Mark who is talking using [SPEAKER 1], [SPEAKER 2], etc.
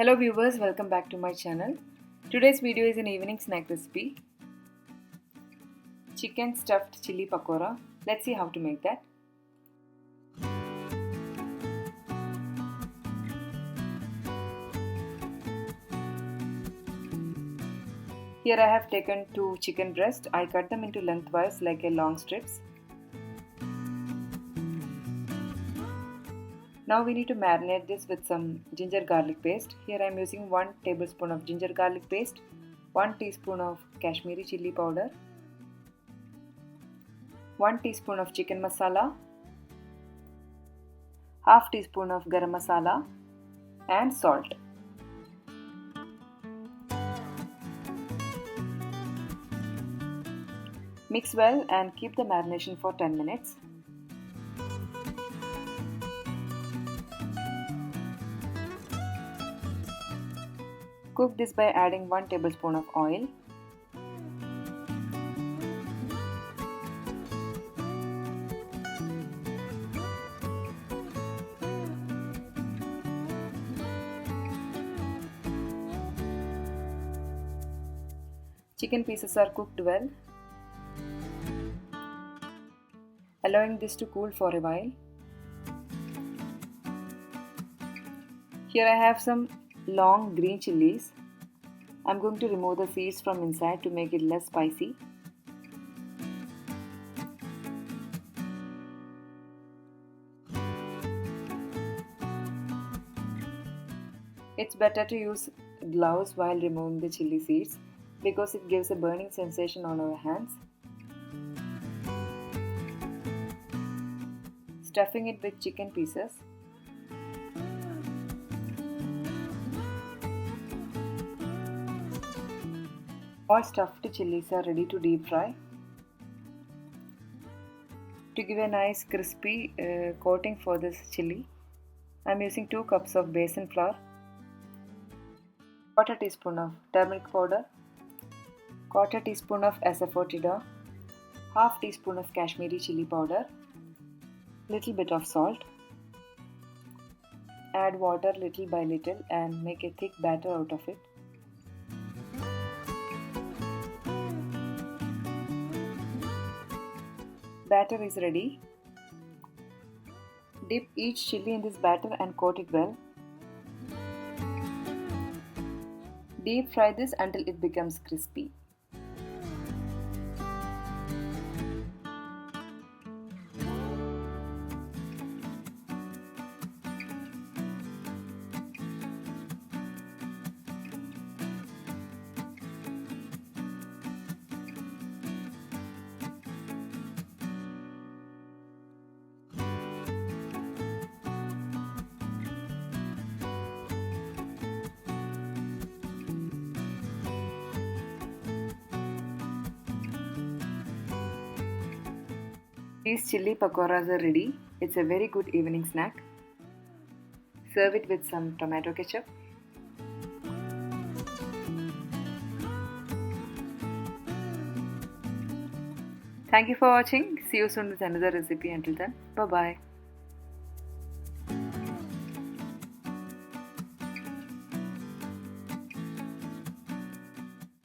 [SPEAKER 1] Hello viewers, welcome back to my channel. Today's video is an evening snack recipe. Chicken stuffed chili pakora. Let's see how to make that. Here I have taken 2 chicken breasts. I cut them into lengthwise like a long strips. Now we need to marinate this with some ginger garlic paste. Here I am using 1 tablespoon of ginger garlic paste, 1 teaspoon of Kashmiri chili powder, 1 teaspoon of chicken masala, half teaspoon of garam masala and salt. Mix well and keep the marination for 10 minutes. Cook this by adding 1 tablespoon of oil. Chicken pieces are cooked well. Allowing this to cool for a while. Here I have some long green chilies. I'm going to remove the seeds from inside to make it less spicy. It's better to use gloves while removing the chili seeds because it gives a burning sensation on our hands. Stuffing it with chicken pieces. All stuffed chilies are ready to deep fry. To give a nice crispy coating for this chili, I am using 2 cups of besan flour, 1/4 teaspoon of turmeric powder, 1/4 teaspoon of asafoetida, half teaspoon of Kashmiri chili powder, little bit of salt. Add water little by little and make a thick batter out of it. Batter is ready. Dip each chili in this batter and coat it well. Deep fry this until it becomes crispy. These chili pakoras are ready. It's a very good evening snack. Serve it with some tomato ketchup. Thank you for watching. See you soon with another recipe. Until then, bye bye.